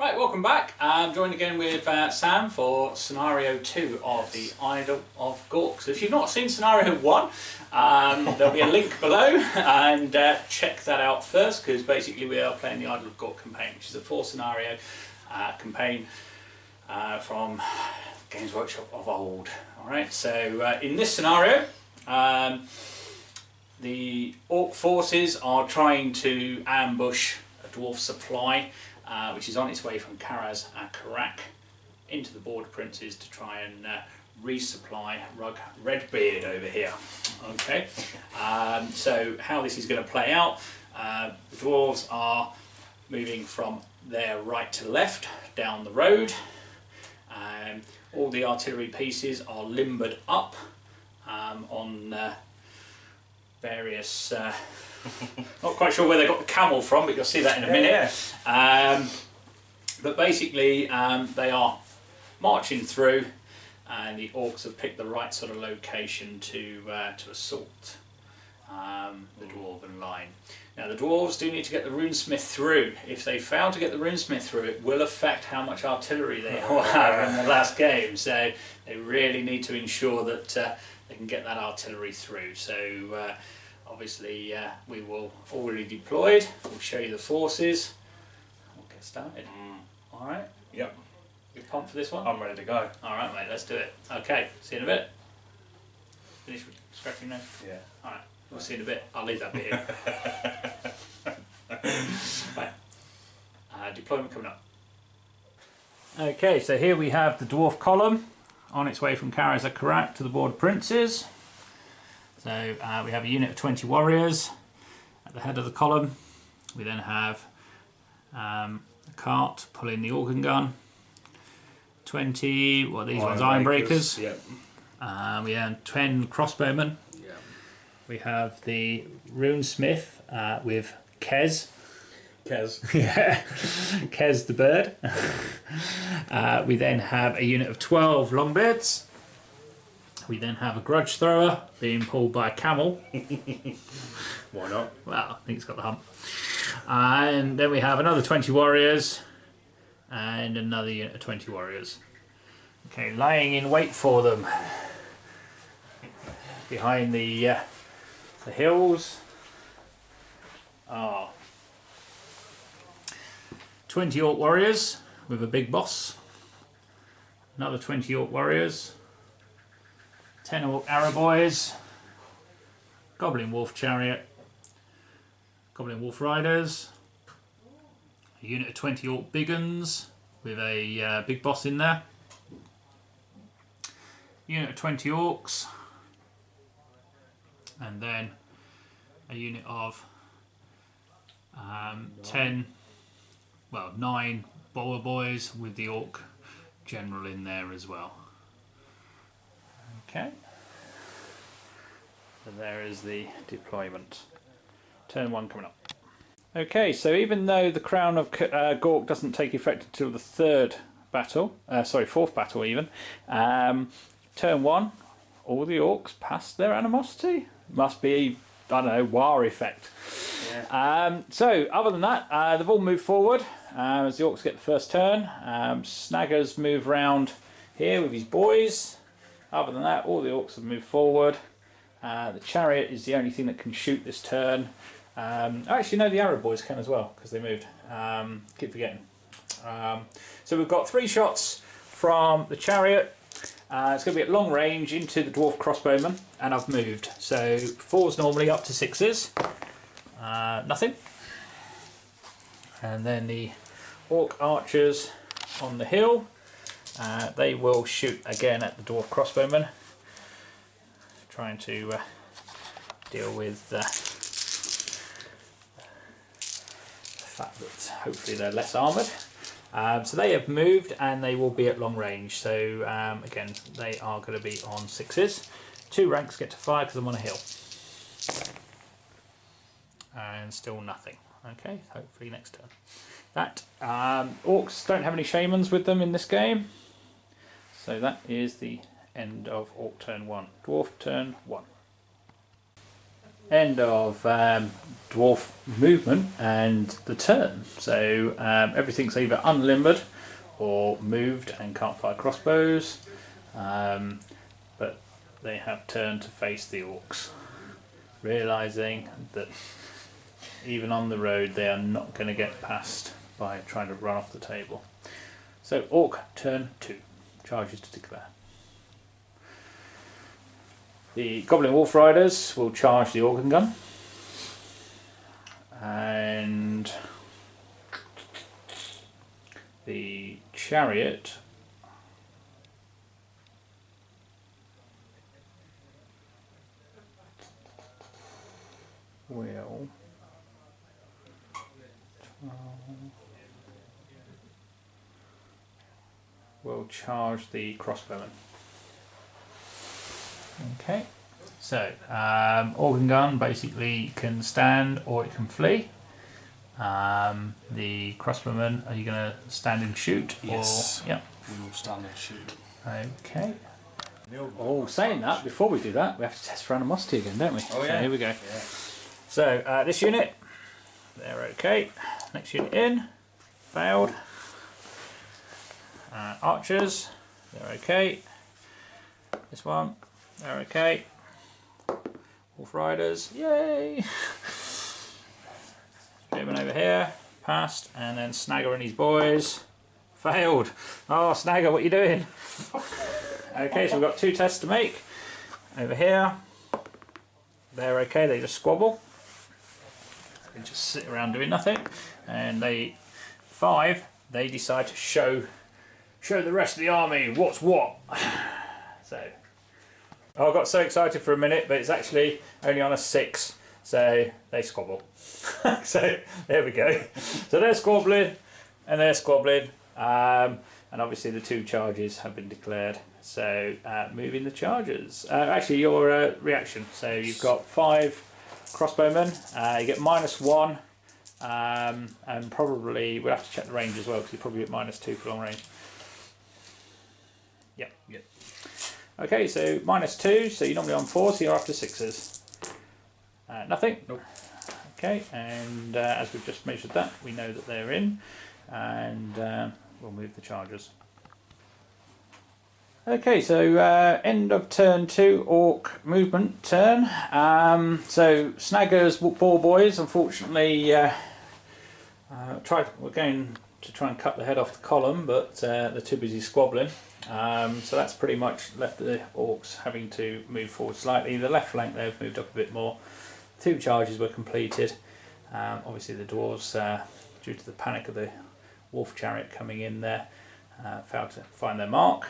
Right, welcome back. I'm joined again with Sam for scenario 2 of the Idol of Gork. So if you've not seen scenario 1, there'll be a link below, and check that out first, because basically we are playing the Idol of Gork campaign, which is a 4-scenario campaign from Games Workshop of old. Alright, so in this scenario, the Orc forces are trying to ambush a Dwarf supply, which is on its way from Karaz-a-Karak into the Border Princes to try and resupply Redbeard over here. Okay, so how this is going to play out, the Dwarves are moving from their right to left down the road. All the artillery pieces are limbered up on various, not quite sure where they got the camel from, but you'll see that in a minute. But basically they are marching through, and the Orcs have picked the right sort of location to assault the Dwarven line. Now the Dwarves do need to get the runesmith through. If they fail to get the runesmith through, it will affect how much artillery they will have in the last game, so they really need to ensure that they can get that artillery through. So obviously we will already deployed. We'll show you the forces. We'll get started. Alright? Yep. You pumped for this one? I'm ready to go. Alright mate, let's do it. Okay, see you in a bit. Finish scratching now? Yeah. Alright, we'll see you in a bit. I'll leave that bit here. Right. Deployment coming up. Okay, so here we have the Dwarf column on its way from Karaz-a-Karak to the Border Princes. So we have a unit of 20 warriors at the head of the column. We then have a cart pulling the organ gun. 20, well, these ones iron breakers. Yep. We have 10 crossbowmen. Yep. We have the runesmith with Kez. Yeah, Kez the bird. We then have a unit of 12 longbeards. We then have a grudge thrower being pulled by a camel. Why not? Well, I think it's got the hump. And then we have another 20 warriors and another unit of 20 warriors. Okay, lying in wait for them behind the hills are 20 Orc warriors with a big boss, another 20 Orc warriors, 10 Orc arrow boys, Goblin Wolf chariot, Goblin Wolf riders, a unit of 20 Orc big uns with a big boss in there, unit of 20 Orcs, and then a unit of 9 Bower boys with the Orc general in there as well. Okay, so there is the deployment. Turn 1 coming up. Okay, so even though the Crown of Gork doesn't take effect until the 3rd battle, sorry, 4th battle even, turn 1, all the Orcs pass their animosity. Must be, I don't know, war effect. Yeah. So other than that, they've all moved forward as the Orcs get the first turn. Snaggers move round here with his boys. Other than that, all the Orcs have moved forward. The chariot is the only thing that can shoot this turn. Actually, no, the arrow boys can as well because they moved. Keep forgetting. So we've got 3 shots from the chariot. It's going to be at long range into the dwarf crossbowman, and I've moved. So 4s normally up to 6s. Nothing. And then the orc archers on the hill. They will shoot again at the dwarf crossbowman, trying to deal with the fact that hopefully they're less armoured. So they have moved and they will be at long range. So again, they are going to be on 6s. 2 ranks get to 5 because I'm on a hill. And still nothing. Okay, hopefully next turn. That Orcs don't have any shamans with them in this game. So that is the end of Orc turn 1. Dwarf turn 1. end of dwarf movement and the turn. So everything's either unlimbered or moved and can't fire crossbows, but they have turned to face the orcs, realising that even on the road they are not going to get past by trying to run off the table. So orc turn 2, charges to declare. The goblin wolf riders will charge the organ gun, and the chariot will charge the crossbowman. Okay, so organ gun basically can stand or it can flee. The crossbowman, are you going to stand and shoot? Yes. Or, yeah. We will stand and shoot. Okay. Oh, saying that, before we do that, we have to test for animosity again, don't we? Oh, yeah. So here we go. Yeah. So this unit, they're okay. Next unit in, failed. Archers, they're okay. This one, they're okay. Wolf riders, yay! Spearman over here, passed, and then Snagger and his boys, failed. Oh, Snagger, what are you doing? Okay, so we've got 2 tests to make. Over here, they're okay, they just squabble. They just sit around doing nothing. And they, 5, they decide to show the rest of the army what's what. So, I got so excited for a minute, but it's actually only on a 6, so they squabble. So there we go. So they're squabbling, and they're squabbling, and obviously the 2 charges have been declared. So moving the charges. Actually, your reaction. So you've got 5 crossbowmen. You get -1, and probably we'll have to check the range as well because you probably get -2 for long range. Yep. Yep. Okay, so -2. So you're normally on 4, so you're after 6s. Nothing. Nope. Okay, and as we've just measured that, we know that they're in, and we'll move the chargers. Okay, so end of turn 2, orc movement turn. So Snagger's ball boys, unfortunately, we're going to try and cut the head off the column, but they're too busy squabbling. So that's pretty much left the orcs having to move forward slightly. The left flank they've moved up a bit more. 2 charges were completed. Obviously the dwarves, due to the panic of the wolf chariot coming in there, failed to find their mark.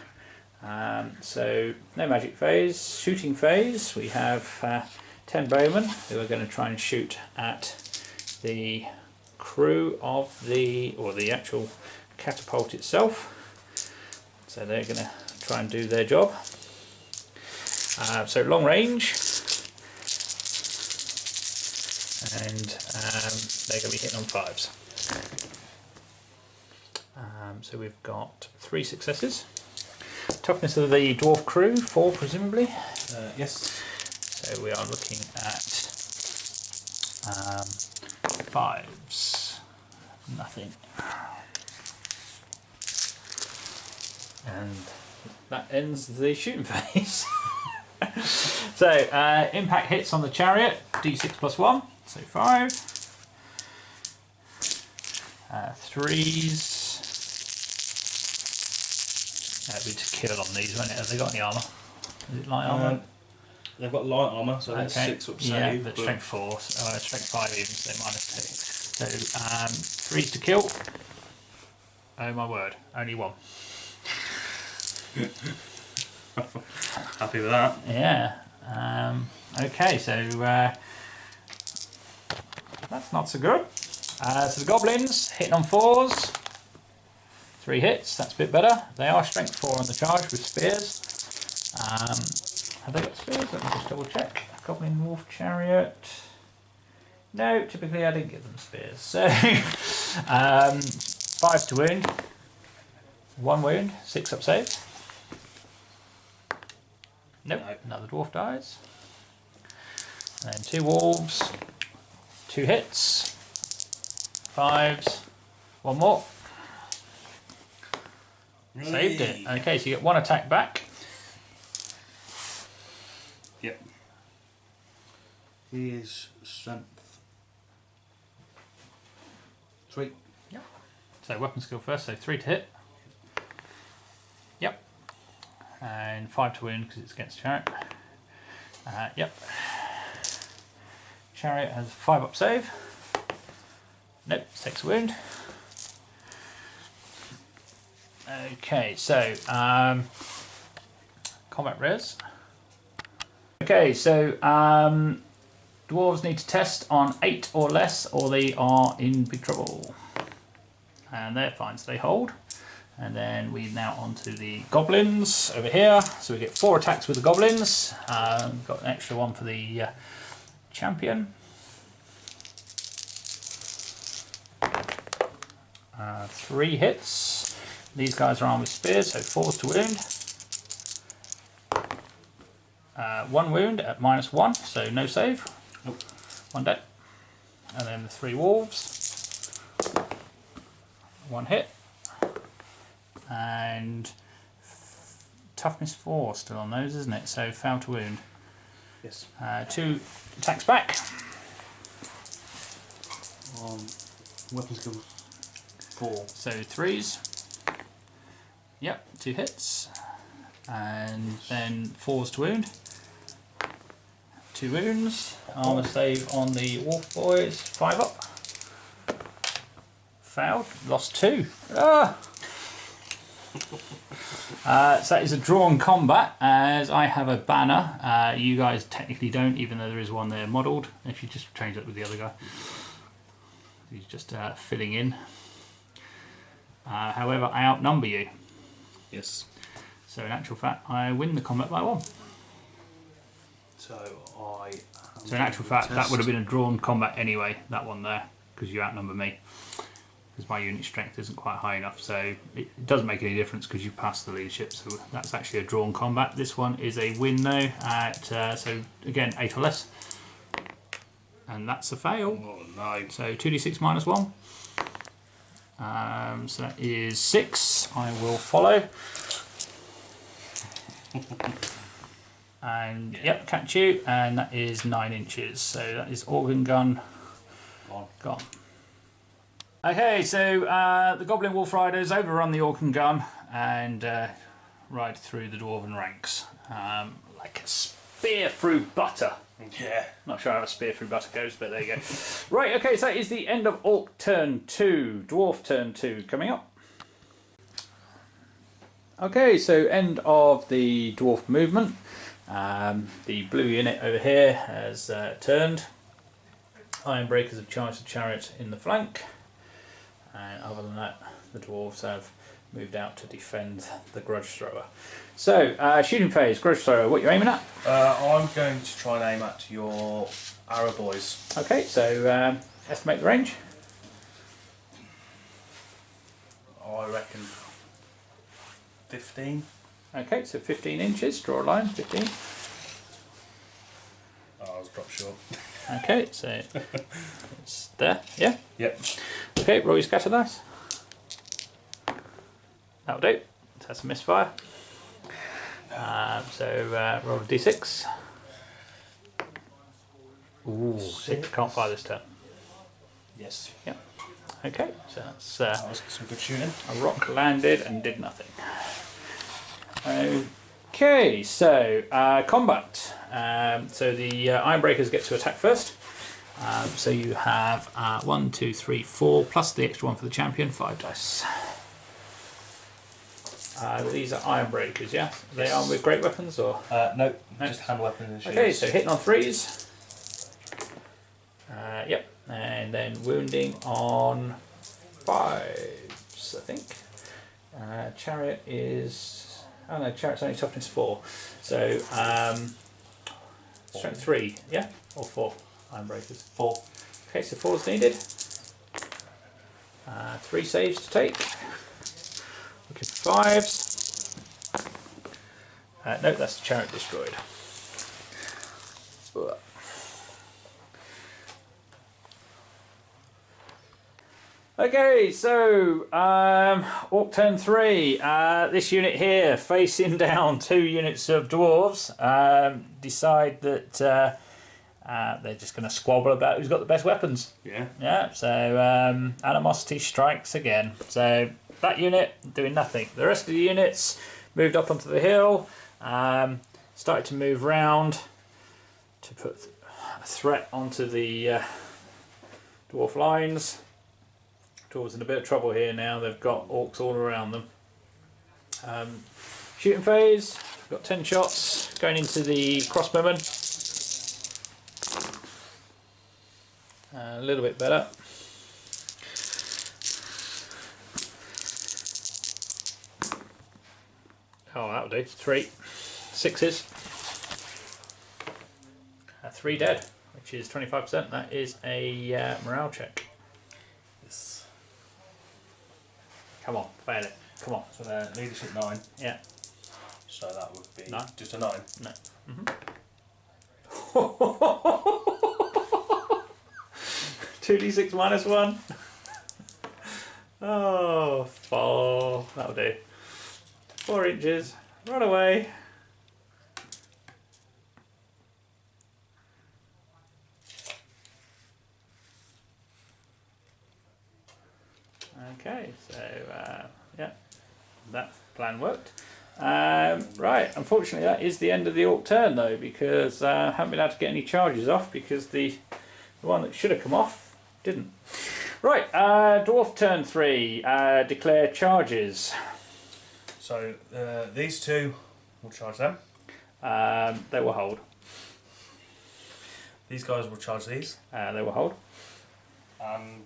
So no magic phase. Shooting phase, we have 10 bowmen who are going to try and shoot at the crew of the actual catapult itself. So they're going to try and do their job. So long range, and they're going to be hitting on 5s. So we've got 3 successes. Toughness of the dwarf crew, 4 presumably. Yes. So we are looking at 5s. Nothing. And that ends the shooting phase. So impact hits on the chariot, d6 + 1, so 5. 3s. That'd be to kill on these, won't it? Have they got any armour? Is it light armour? They've got light armour, so that's 6 up save. Yeah, but strength 4, strength 5 even, so -2. So 3s to kill. Oh my word, only 1. Happy with that. Yeah. Okay, so that's not so good. So the goblins hitting on 4s. 3 hits, that's a bit better. They are strength 4 on the charge with spears. Have they got spears? Let me just double check. Goblin wolf chariot. No, typically I didn't give them spears. So 5 to wound. 1 wound, 6 up save. Nope, another dwarf dies. And then 2 wolves, 2 hits, 5s, 1 more. Saved it. Okay, so you get 1 attack back. Yep. He is strength 3. Yep. So weapon skill first, so 3 to hit. Yep. And 5 to wound because it's against Chariot. Yep. Chariot has 5 up save. Nope, 6 wound. Okay, so combat res. Okay, so dwarves need to test on 8 or less, or they are in big trouble. And they're fine, so they hold. And then we now on to the goblins over here. So we get 4 attacks with the goblins. Got an extra one for the champion. 3 hits. These guys are armed with spears, so 4s to wound. 1 wound at -1, so no save. Nope. 1 dead. And then the 3 wolves. 1 hit. And toughness 4 still on those, isn't it? So fail to wound. Yes. 2 attacks back. Weapon skill 4. So 3s. Yep, 2 hits. And then 4s to wound. 2 wounds. Armour save on the wolf boys. 5 up. Failed. Lost 2. Ah! So that is a drawn combat, as I have a banner. You guys technically don't, even though there is one there modelled. If you just change it with the other guy. He's just filling in. However, I outnumber you. Yes. So in actual fact, I win the combat by 1. So in actual fact, that would have been a drawn combat anyway, that one there, because you outnumber me. Because my unit strength isn't quite high enough, so it doesn't make any difference because you passed the leadership, so that's actually a drawn combat. This one is a win though, at, so again, 8 or less. And that's a fail. Oh no. So 2d6 minus 1. So that is 6. I will follow. And yep, catch you, and that is 9 inches. So that is organ gun gone. Okay, so the Goblin Wolf Riders overrun the organ gun and ride through the dwarven ranks like a spear through butter. Yeah. Not sure how a spear through butter goes, but there you go. Right, okay, so that is the end of Orc turn 2. Dwarf turn 2 coming up. Okay, so end of the dwarf movement. The blue unit over here has turned. Iron Breakers have charged the chariot in the flank. And other than that, the dwarves have moved out to defend the grudge thrower. So, shooting phase, grudge thrower, what are you aiming at? I'm going to try and aim at your arrow boys. Okay, so estimate the range. I reckon 15. Okay, so 15 inches, draw a line, 15. Oh, I was dropped short. Okay, so it's there, yeah? Yep. Okay, roll your scatter dice. That'll do. That's a misfire. So roll a d6. Ooh, 6. Can't fire this turn. Yes. Yep. Okay, so that's That was some good shooting. a rock landed and did nothing. Okay, so combat. So the Ironbreakers get to attack first. So you have 1, 2, 3, 4, plus the extra one for the champion, 5 dice. These are Ironbreakers, yeah? Are they armed with great weapons or? No, just hand weapons and shields. Okay, so hitting on 3s. Yep, and then wounding on 5s, I think. Chariot is... Oh no, Chariot's only toughness 4. So, strength 3, yeah? Or 4 Ironbreakers? 4. Okay, so 4's needed. 3 saves to take. Looking for 5s. Nope, that's the Chariot destroyed. Okay, so Orc turn 3. This unit here, facing down 2 units of dwarves, decide that they're just going to squabble about who's got the best weapons. Yeah. Yeah. So animosity strikes again. So that unit doing nothing. The rest of the units moved up onto the hill, started to move round to put a threat onto the dwarf lines. Dwarves in a bit of trouble here now. They've got orcs all around them. Shooting phase. We've got 10 shots going into the crossbowmen. A little bit better. Oh, that'll do. 3 6s. 3 dead, which is 25%. That is a morale check. Yes. Come on, fail it. Come on. So they're leadership 9. Yeah. So that would be 9. just a 9. No. 2d6 minus 1. Oh, 4. That'll do. 4 inches. Run away. Okay, so yeah, that plan worked. Right, unfortunately that is the end of the orc turn though, because I haven't been able to get any charges off because the one that should have come off didn't. Right, dwarf turn 3, declare charges. So these 2, we'll charge them. They will hold. These guys will charge these. They will hold. And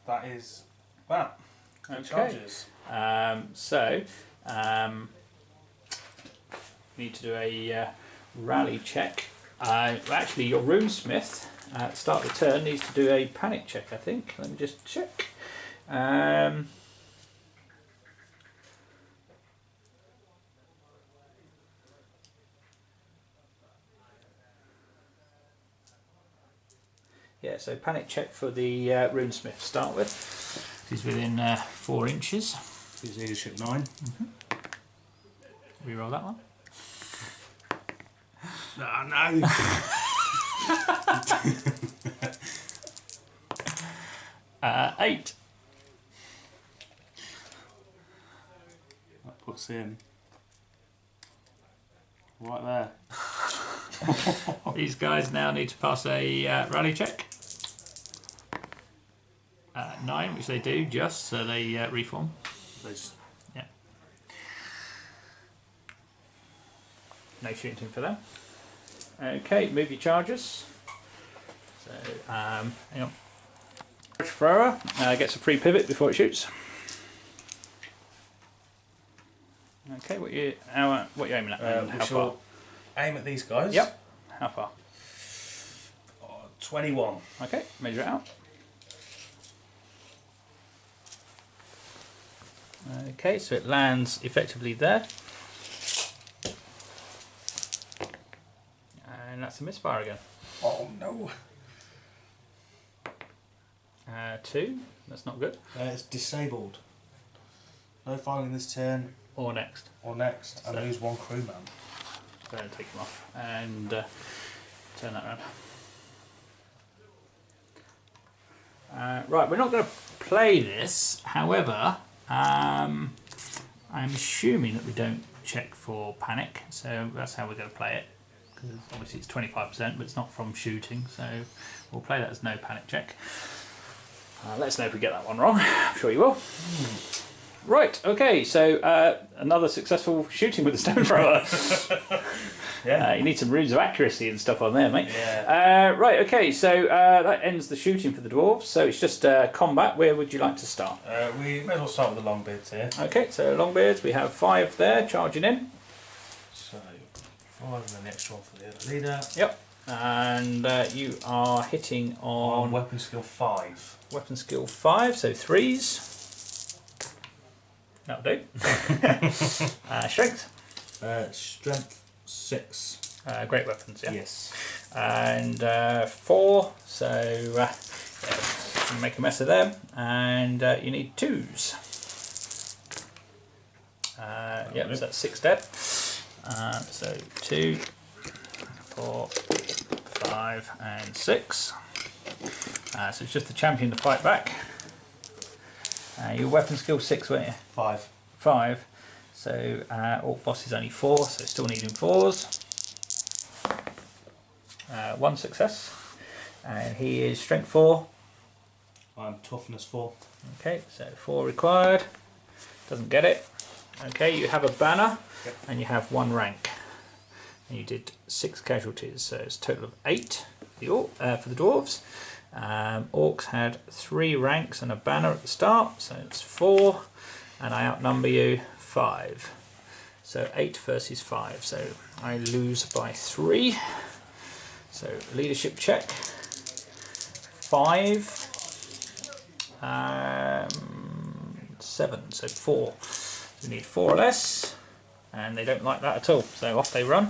that is that. Okay. Charges. Need to do a rally check. Actually, your runesmith at the start of the turn needs to do a panic check, I think. Let me just check. Yeah, so panic check for the runesmith to start with. He's within 4 inches. He's leadership 9. Reroll that one. Oh, no. Uh, 8. That puts him right there. These guys now need to pass a rally check. 9, which they do just, so they reform. Yeah. No shooting for them. Okay, move your charges. So, hang on. Thrower gets a free pivot before it shoots. Okay, what you aiming at? We How shall far? aim at these guys. Yep. How far? 21. Okay, measure it out. Okay, so it lands effectively there. And that's a misfire again. Oh no. 2, that's not good. It's disabled. No firing this turn Or next. or next. And lose 1 crewman. So take him off and turn that around. Right, we're not going to play this, however, I'm assuming that we don't check for panic, so that's how we're going to play it. Because obviously it's 25%, but it's not from shooting, so we'll play that as no panic check. Let us know if we get that one wrong. I'm sure you will. Right, okay, so another successful shooting with the stone thrower. Yeah. You need some runes of accuracy and stuff on there, mate. Yeah. Right, okay, so that ends the shooting for the dwarves, so it's just combat. Where would you like to start? We may as well start with the longbeards here. Okay, so longbeards, we have 5 there charging in. So 5 and then the extra one for the other leader. Yep, and you are hitting on weapon skill 5. weapon skill 5, so 3s. That'll do. Strength? Strength 6. Great weapons, yeah. Yes. And 4, so make a mess of them, and you need 2s. Yep, so that's 6 dead. So 2, 4, 5, and 6. So it's just the champion to fight back. Your weapon skill 6, weren't you? 5. 5. So Orc boss is only 4, so still needing 4s. 1 success. And he is strength 4. I'm toughness 4. Okay, so 4 required. Doesn't get it. Okay, you have a banner, yep. And you have 1 rank. And you did 6 casualties, so it's a total of 8 for the Dwarves. Orcs had 3 ranks and a banner at the start, so it's 4. And I outnumber you 5. So 8 versus 5, so I lose by 3. So leadership check. 5. 7, so 4. So we need 4 or less, and they don't like that at all, so off they run.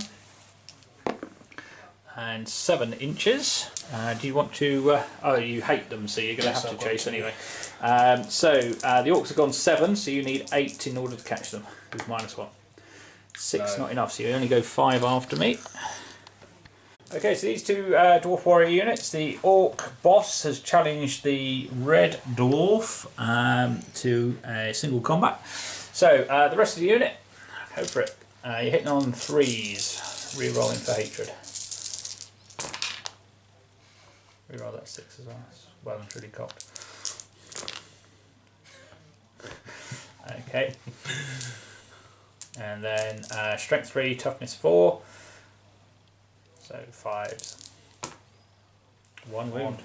And 7 inches. Do you want to... oh, you hate them, so you're going to have to chase anyway. So the Orcs have gone 7, so you need 8 in order to catch them, with -1. 6 not enough, so you only go 5 after me. Okay, so these 2 Dwarf Warrior units, the Orc boss has challenged the Red Dwarf to a single combat. So the rest of the unit, go for it. You're hitting on 3s, re-rolling for hatred. Re-roll that 6 as well, it's well and truly cocked. Okay. And then strength 3, toughness 4. So 5s. 1 wound.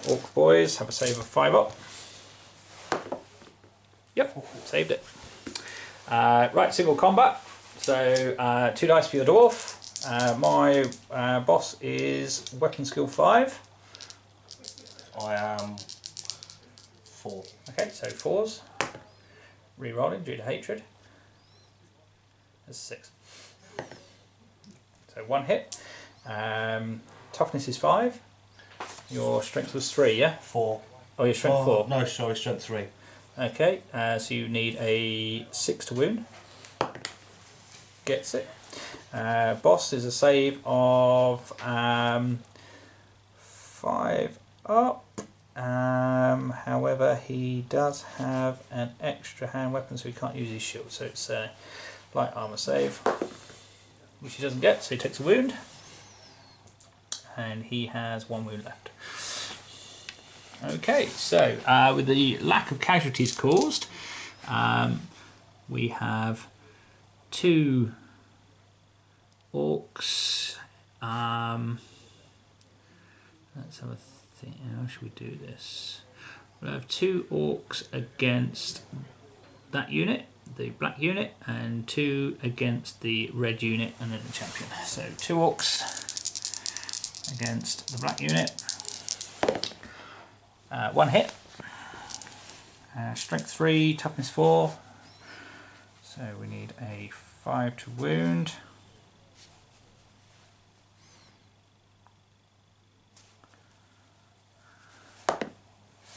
Orc boys have a save of 5 up. Yep, saved it. Right, single combat. So 2 dice for your dwarf. My boss is weapon skill 5. I am 4. Okay, so 4s. Re-rolling due to hatred. That's 6. So 1 hit. Toughness is 5. Your strength was 3, yeah? 4. Oh, your strength 4. No, sorry, strength 3. Okay, so you need a 6 to wound. Gets it. Boss is a save of 5 up. However, he does have an extra hand weapon, so he can't use his shield. So it's a light armor save, which he doesn't get, so he takes a wound. And he has 1 wound left. Okay, so with the lack of casualties caused, we have 2 Orcs. Let's have a think. How should we do this? We'll have 2 Orcs against that unit, the black unit, and 2 against the red unit, and then the champion. So 2 Orcs against the black unit. 1 hit. Strength 3, toughness 4. So we need a 5 to wound.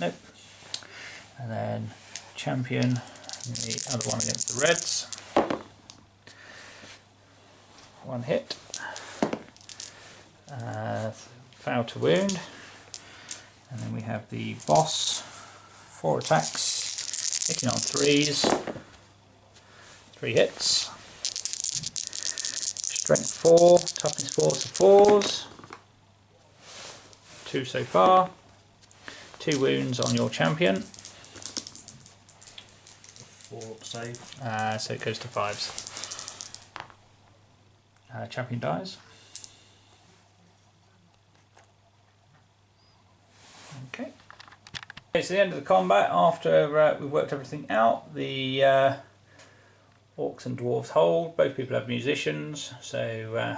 Nope. And then champion, the other one against the reds. 1 hit. Fail to wound. And then we have the boss, 4 attacks, hitting on 3s, 3 hits. Strength 4, toughness 4, so 4s. 2 so far. 2 wounds on your champion. 4 save. So it goes to 5s. Champion dies. Okay. Okay, so the end of the combat, after we've worked everything out, the Orcs and Dwarves hold. Both people have musicians, so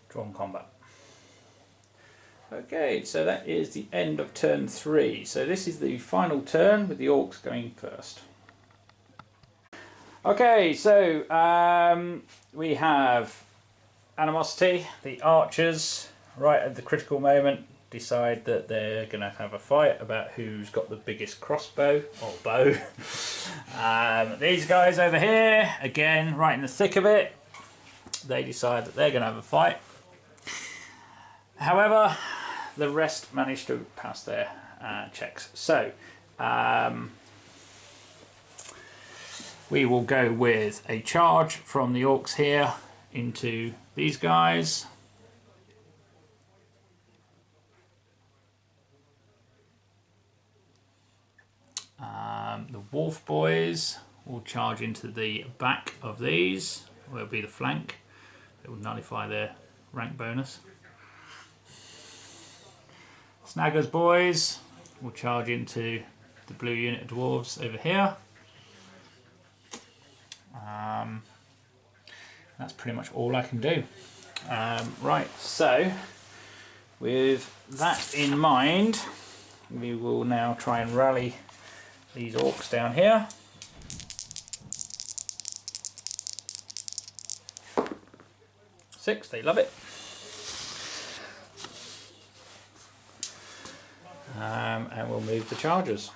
drawn combat. Okay, so that is the end of turn 3. So this is the final turn with the Orcs going first. Okay, so we have Animosity, the archers, right at the critical moment, decide that they're going to have a fight about who's got the biggest crossbow or bow. These guys over here, again, right in the thick of it, they decide that they're going to have a fight. However, the rest managed to pass their checks. So, we will go with a charge from the Orcs here into these guys. The Dwarf boys will charge into the back of these, will be the flank. It will nullify their rank bonus. Snaggers boys will charge into the blue unit of dwarves over here. That's pretty much all I can do. Right, so with that in mind, we will now try and rally these orcs down here. Six, they love it. And we'll move the chargers.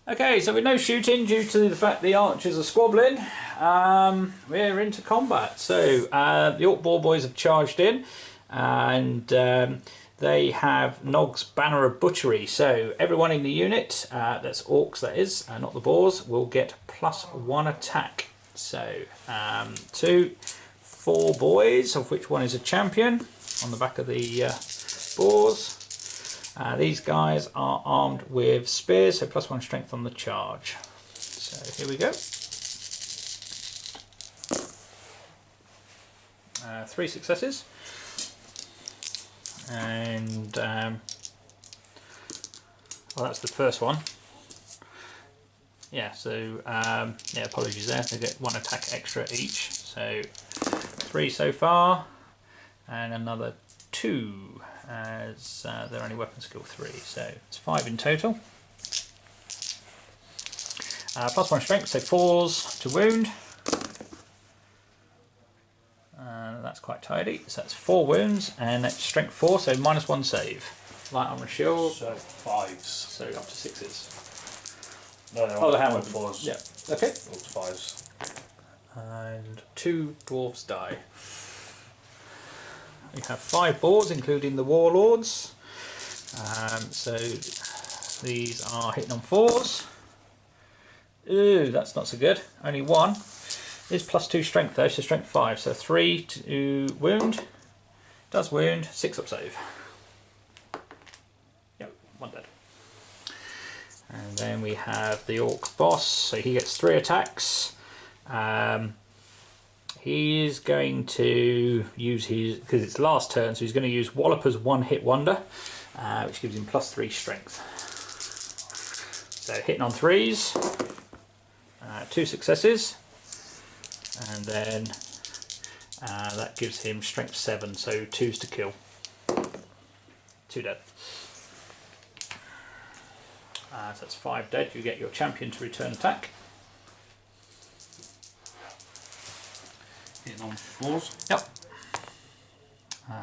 Okay, so with no shooting due to the fact the archers are squabbling, we're into combat. So the Orc Boar boys have charged in, and they have Nog's Banner of Butchery. So everyone in the unit, that's Orcs that is, not the Boars, will get +1 attack. So 2, 4 boys, of which one is a champion on the back of the Boars. These guys are armed with spears, so +1 strength on the charge. So here we go. 3 successes. And well, that's the first one. Yeah, so yeah, apologies there. They get 1 attack extra each. So 3 so far, and another 2. As they're only weapon skill 3, so it's 5 in total. +1 strength, so 4s to wound. That's quite tidy. So that's 4 wounds, and that's strength 4, so -1 save. Light armor shield. So 5s. So up to 6s. No, Oh, the hammer 4s. Yeah. Okay. All to 5s. And 2 dwarves die. We have 5 boars, including the warlords. So these are hitting on 4s. Ooh, that's not so good. Only 1. Is +2 strength though, so strength 5. So 3 to wound. Does wound. 6 up save. Yep, 1 dead. And then we have the Orc boss. So he gets 3 attacks. He is going to use his, because it's last turn, so he's going to use Walloper's One-Hit Wonder, which gives him +3 strength. So hitting on 3s, 2 successes, and then that gives him strength 7, so 2s to kill. 2 dead. So that's 5 dead. You get your champion to return attack. Hitting on 4s. Yep.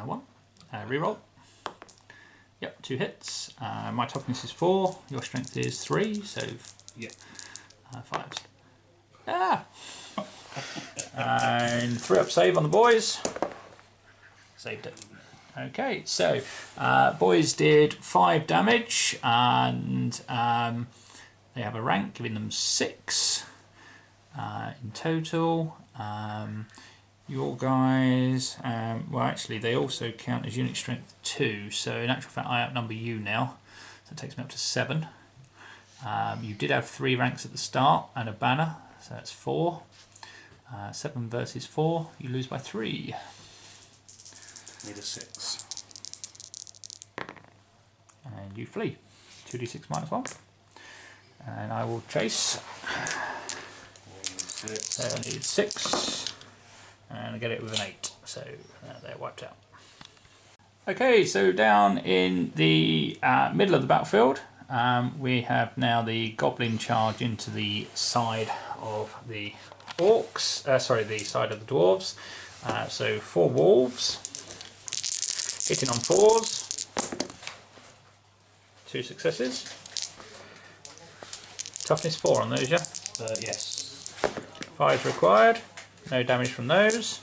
1. Reroll. Yep, 2 hits. My toughness is 4. Your strength is 3, so yeah, 5s. Ah! And 3 up save on the boys. Saved it. Okay, so boys did 5 damage, and they have a rank giving them 6 in total. Your guys, well actually they also count as unit strength 2, so in actual fact I outnumber you now, so it takes me up to 7. You did have 3 ranks at the start and a banner, so that's 4. 7 versus 4, you lose by 3. Need a 6. And you flee. 2d6 -1. And I will chase. 6. So I need 6. And I get it with an 8. So they're wiped out. Okay, so down in the middle of the battlefield, we have now the goblin charge into the side of the orcs. Sorry, the side of the dwarves. So 4 wolves. Hitting on 4s. 2 successes. Toughness 4 on those, yeah? Yes. 5 required. No damage from those.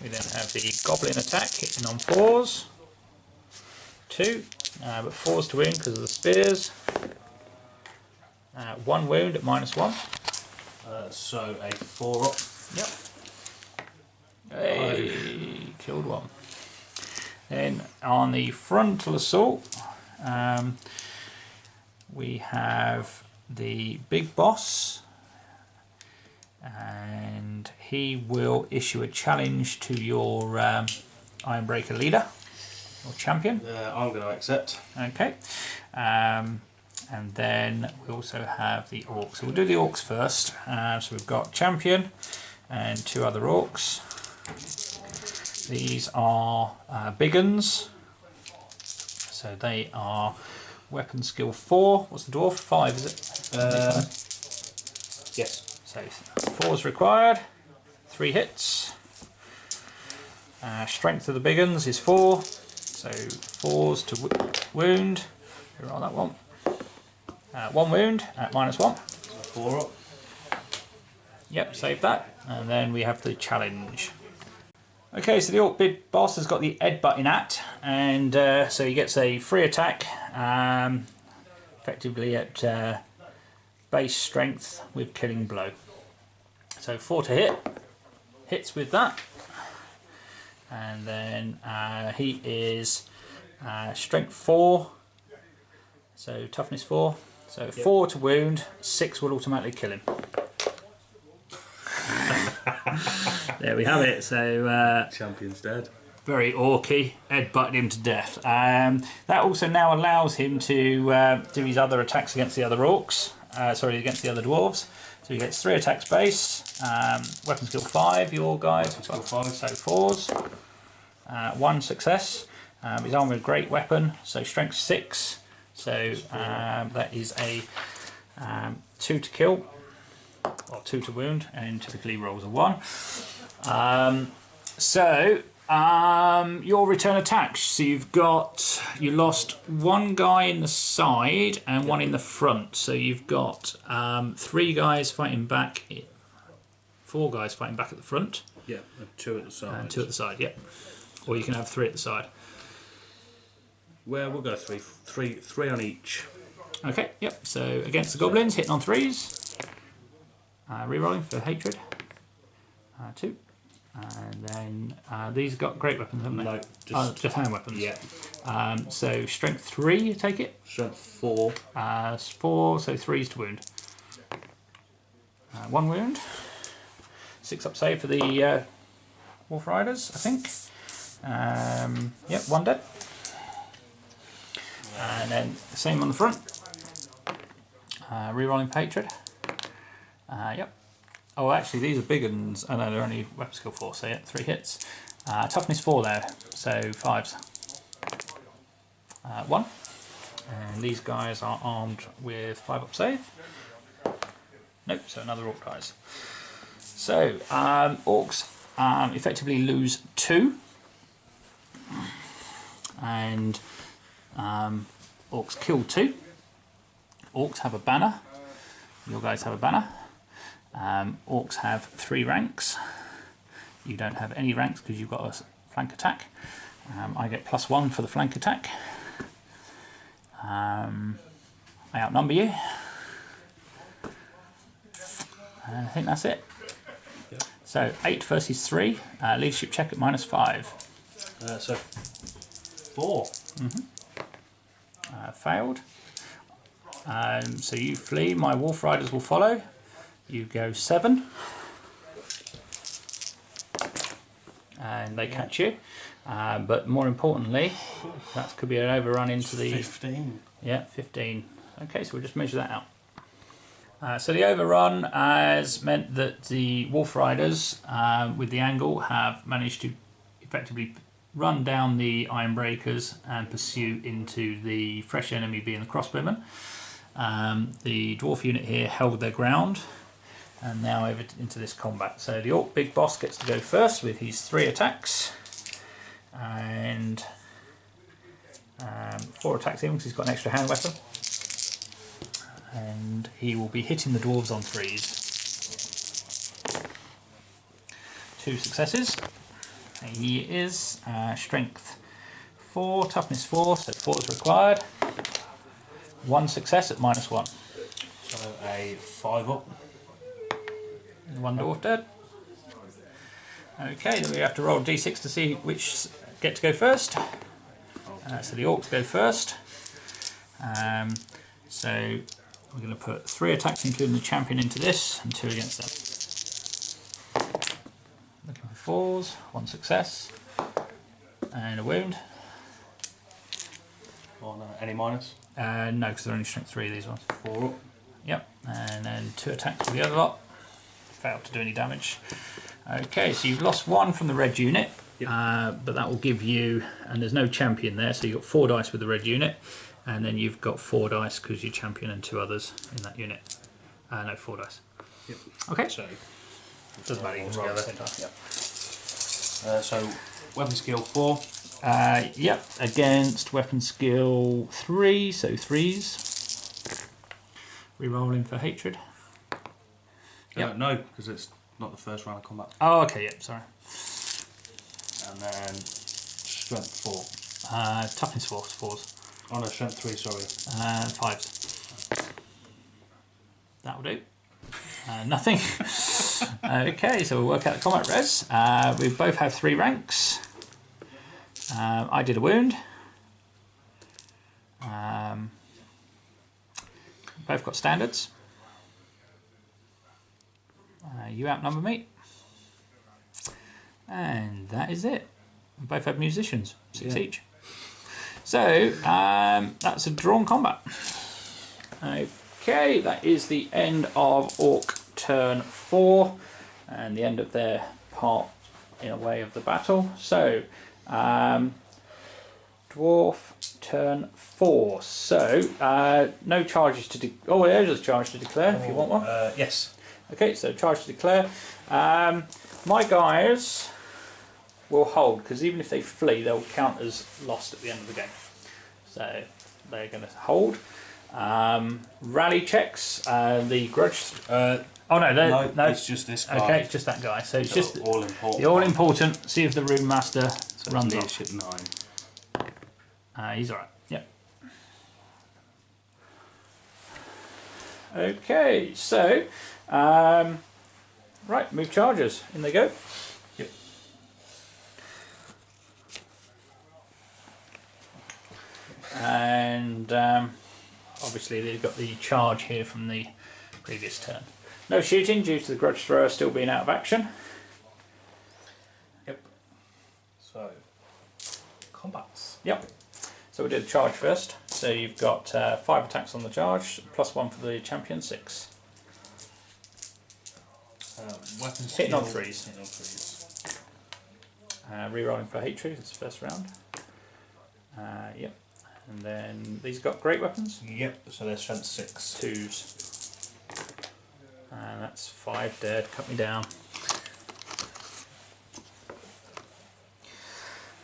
We then have the goblin attack hitting on 4s. 2, but 4s to wound because of the spears. 1 wound at -1. So a 4 up. Yep. Hey, killed 1. Then on the frontal assault, we have the big boss, and he will issue a challenge to your Ironbreaker leader or champion. I'm going to accept. Okay. And then we also have the orcs. So we'll do the orcs first. So we've got champion and 2 other orcs. These are big uns. So they are weapon skill 4. What's the dwarf? 5, is it? Yes. So 4 is required. 3 hits. Strength of the big uns is 4. So 4s to wound. Roll that one. 1 wound at -1. So 4 up. Yep, save that. And then we have the challenge. Okay, so the orc big boss has got the headbutt in at, and so he gets a free attack, effectively at base strength with killing blow. So 4 to hit, hits with that, and then he is strength 4, so toughness 4, so yep. 4 to wound, 6 will automatically kill him. There we have it. So champion's dead. Very orky, headbutted him to death. That also now allows him to do his other attacks against the other orcs. Against the other dwarves. So he gets 3 attacks base. Weapon skill 5. Your guys. Weapon skill 5. So 4s. 1 success. His armor is a great weapon. So strength 6. So that is a 2 to kill. Or 2 to wound, and typically rolls a 1. Your return attacks. So you lost 1 guy in the side and 1 in the front. So you've got 3 guys fighting back, 4 guys fighting back at the front. Yeah, and 2 at the side. And 2 at the side, yeah. Or you can have 3 at the side. Well, we'll go 3 on each. Okay, yep. So against the goblins, hitting on 3s. Rerolling for hatred. 2. And then these got great weapons, haven't they? No, just hand weapons. Yeah. So strength 3, you take it? Strength 4. 4, so 3s to wound. 1 wound. 6 up save for the Wolf Riders, I think. Yep, 1 dead. And then the same on the front. Rerolling for hatred. Yep. Oh, actually, these are big ones. Oh no, they're only weapon skill 4, so yeah, 3 hits. Toughness 4 there, so 5s. 1. And these guys are armed with 5 up save. Nope, so another orc dies. So, orcs effectively lose 2. And orcs kill 2. Orcs have a banner. Your guys have a banner. Orcs have 3 ranks. You don't have any ranks because you've got a flank attack. I get +1 for the flank attack. I outnumber you. And I think that's it. Yep. So 8 versus 3. Leadership check at -5. So 4. Failed. So you flee. My Wolf Riders will follow. You go 7. And they catch you. But more importantly, that could be an overrun into the... 15. Yeah, 15. Okay, so we'll just measure that out. So the overrun has meant that the Wolf Riders, with the angle, have managed to effectively run down the Ironbreakers and pursue into the fresh enemy being the crossbowmen. The dwarf unit here held their ground, and now over into this combat. So the orc big boss gets to go first with his 3 attacks, and 4 attacks even because he's got an extra hand weapon. And he will be hitting the dwarves on 3s. 2 successes. He is strength 4, toughness 4, so 4 is required. 1 success at -1. So a 5 up. 1 dwarf dead. Okay, then we have to roll d6 to see which get to go first. So the orcs go first. So we're going to put 3 attacks, including the champion, into this, and 2 against them. Looking for 4s, 1 success, and a wound. Oh no, any minus? No, because they're only strength 3, these ones. 4 up. Yep, and then 2 attacks to the other lot. Failed to do any damage. Okay, so you've lost 1 from the red unit, but that will give you, and there's no champion there, so you've got 4 dice with the red unit, and then you've got 4 dice because you're champion and 2 others in that unit. No, 4 dice. Yep. Okay. So Doesn't matter, you can roll at the same time. Yep. So weapon skill 4. Yep, against weapon skill 3, so 3s. Rerolling for hatred. Yep. No, because it's not the first round of combat. Oh, okay, yep, sorry. And then strength 4. Toughness 4s. Oh no, strength 3, sorry. 5s. That'll do. Nothing. Okay, so we'll work out the combat res. We both have 3 ranks. I did a wound. Both got standards. You outnumber me. And that is it. We both have musicians, 6 each. So, that's a drawn combat. Okay, that is the end of Orc turn 4 and the end of their part in a way of the battle. So, Dwarf turn 4. So, no charges to oh, there's a charge to declare if you want one. Yes. Okay, so charge to declare. My guys will hold because even if they flee, they'll count as lost at the end of the game. So they're going to hold. Rally checks. The grudge. Oh no, no, it's just this guy. Okay, it's just that guy. So it's just all important. the all important. See if the room master runs off. Leadership 9. He's all right. Yep. Okay, so right, move charges. In they go. Yep. And obviously they've got the charge here from the previous turn. No shooting due to the grudge thrower still being out of action. Yep. So combats. Yep. So we did the charge first. So you've got 5 attacks on the charge, plus 1 for the champion, 6. Weapon Hitting on skill, 3s. Hitting on 3s. Rerolling for hatred, it's the first round. Yep. And then these got great weapons. Yep. So they're strength 6. 2s. And that's 5 dead. Cut me down.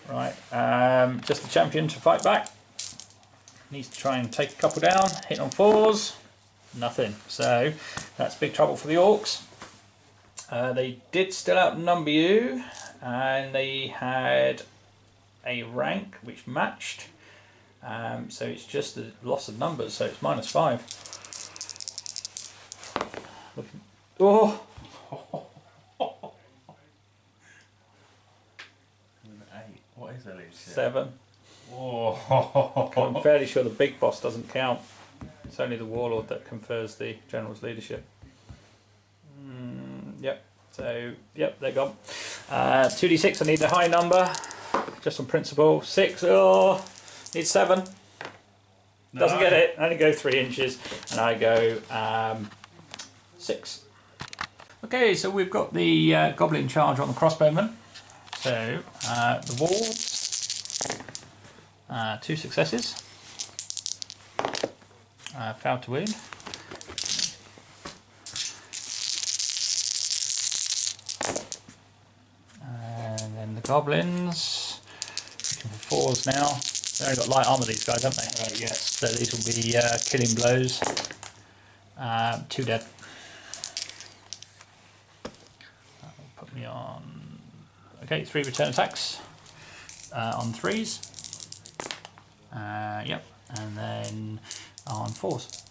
Right. Just the champion to fight back. Needs to try and take a couple down. Hit on 4s. Nothing. So that's big trouble for the orcs. They did still outnumber you, and they had a rank which matched. So it's just the loss of numbers. So it's -5. Oh. 8. What is their leadership? 7. Oh. I'm fairly sure the big boss doesn't count. It's only the warlord that confers the general's leadership. Yep. So yep, they're gone. 2d6. I need a high number, just on principle. 6. Oh, need 7. Doesn't get it. I only go 3 inches, and I go 6. Okay, so we've got the goblin charge on the crossbowman. So the walls, 2 successes. Failed to wound. And then the goblins, looking for 4s now. They've only got light armour, these guys, haven't they? Yes. So these will be killing blows. 2 dead. That will put me on. Okay, 3 return attacks on 3s. Yep, and then on 4s.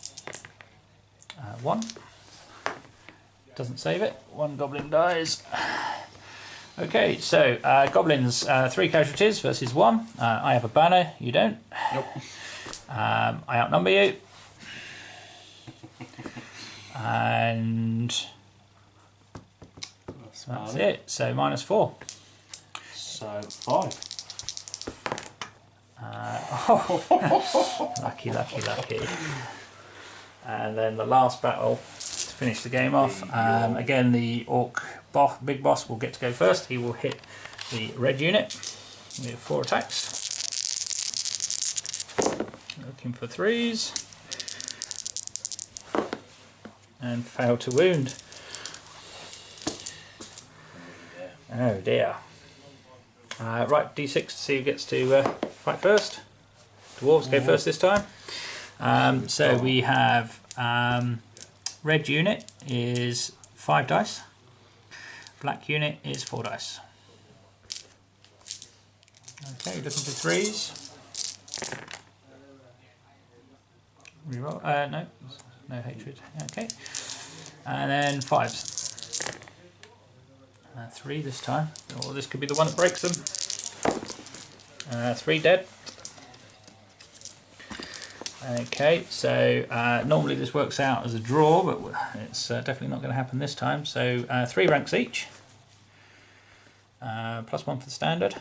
1. Doesn't save it. 1 goblin dies. Okay, so goblins, 3 casualties versus 1. I have a banner, you don't. Nope. I outnumber you. And that's it. So -4. So 5. Lucky. And then the last battle to finish the game off. Again, the orc big boss will get to go first. He will hit the red unit with 4 attacks. Looking for 3s. And fail to wound. Oh dear. Right, D6 to see who gets to fight first. Dwarves go first this time. So we have red unit is 5 dice. Black unit is 4 dice. Okay, looking for 3s. Reroll. No hatred. Okay. And then 5s. 3 this time. Or this could be the one that breaks them. 3 dead. Okay, so normally this works out as a draw, but it's definitely not going to happen this time. So 3 ranks each. +1 for the standard.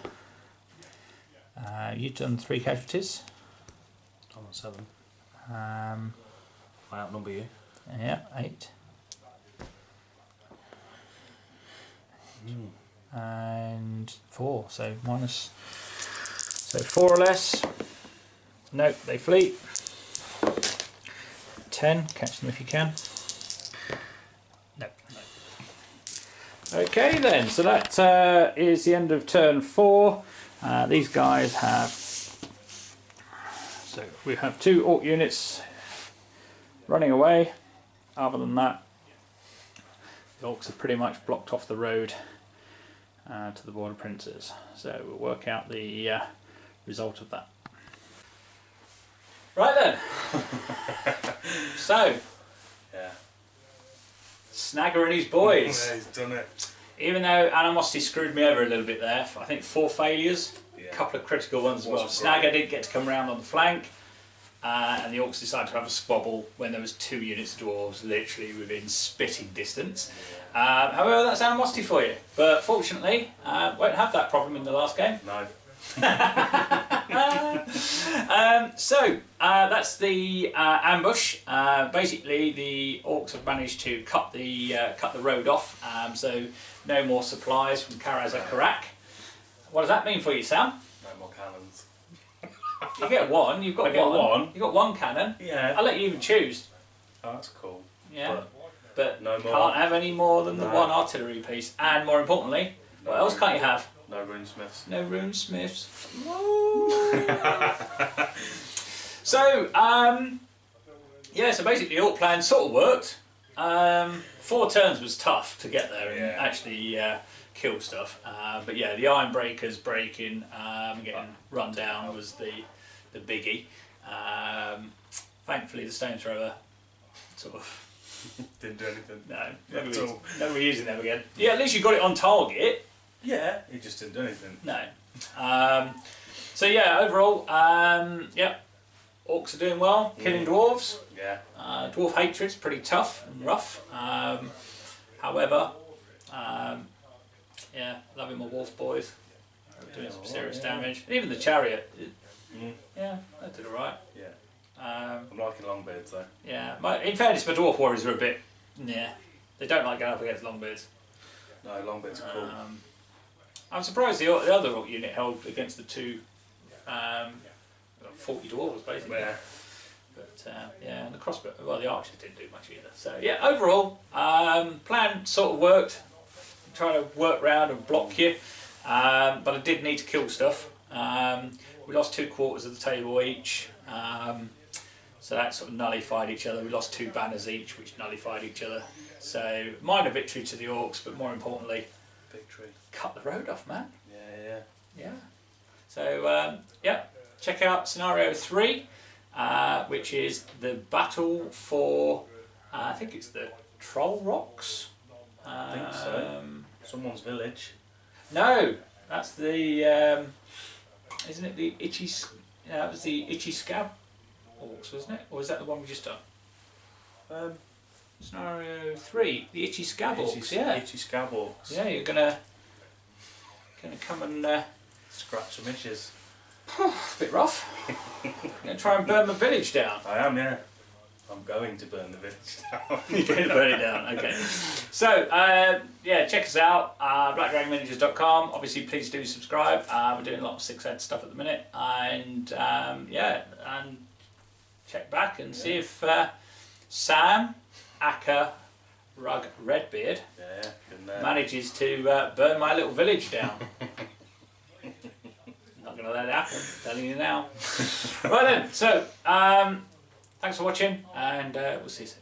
You've done 3 casualties. I'm on 7. I outnumber you. Yeah, 8. And 4, so minus. So 4 or less. Nope, they flee. 10, catch them if you can. Nope. Okay then, so that is the end of turn 4. These guys have. So we have 2 orc units running away. Other than that, the orcs are pretty much blocked off the road to the border princes. So we'll work out the result of that. Right then. So, Yeah. Snagger and his boys. Yeah, he's done it. Even though Animosity screwed me over a little bit there, I think 4 failures, a couple of critical ones as well. Snagger did get to come around on the flank, and the Orcs decided to have a squabble when there was 2 units of dwarves literally within spitting distance. However, that's Animosity for you. But fortunately, won't have that problem in the last game. No. So that's the ambush. Basically, the Orcs have managed to cut the road off, so no more supplies from Karaz-a-Karak. What does that mean for you, Sam? No more cannons. You get 1. You've got one. You've got 1 cannon. Yeah. I'll let you even choose. Oh, that's cool. Yeah. But no more. Can't have any more than the 1 artillery piece. And more importantly, what else can't you have? No runesmiths. No runesmiths. So, yeah, so basically the Orc plan sort of worked. 4 turns was tough to get there and actually kill stuff. But yeah, the Iron Breakers breaking, getting run down was the biggie. Thankfully the Stone Thrower sort of... Didn't do anything. No, never using them again. Yeah, at least you got it on target. Yeah, he just didn't do anything. No. So yeah, overall, yeah, Orcs are doing well, killing dwarves. Yeah. Dwarf hatred's pretty tough and rough. However, yeah, loving my wolf boys. Doing some serious damage. Even the chariot, yeah, that did alright. Yeah. I'm liking longbeards though. Yeah, in fairness, my dwarf warriors are a bit, they don't like going up against longbeards. No, longbeards are cool. I'm surprised the other orc unit held against the 2 40 dwarves basically. Yeah. But yeah, and the crossbow, well, the archers didn't do much either. So yeah, overall, plan sort of worked. Trying to work round and block you, but I did need to kill stuff. We lost 2/4 of the table each. So that sort of nullified each other. We lost 2 banners each, which nullified each other. So minor victory to the Orcs, but more importantly, victory. Cut the road off, man. Yeah. So yeah, check out scenario 3, which is the battle for I think it's the Troll Rocks. I think so. Someone's village. No, that's the isn't it the Itchy? That was the Itchy Scab Orcs, wasn't it? Or is that the one we just done? Scenario 3, the Itchy Scab Orcs. Yeah. Itchy Scab Orcs. Yeah, you're gonna come and scratch some itches. It's a bit rough. You're gonna try and burn the village down. I am, yeah. I'm going to burn the village down. You're going to burn it down, okay. So, yeah, check us out, blackdragonminiatures.com. Obviously, please do subscribe. We're doing a lot of 6-ed stuff at the minute. And, yeah, and check back and see if Sam, Akka, Rug, Redbeard manages to burn my little village down. Not going to let it happen, I'm telling you now. Right then, so, thanks for watching, and we'll see you soon.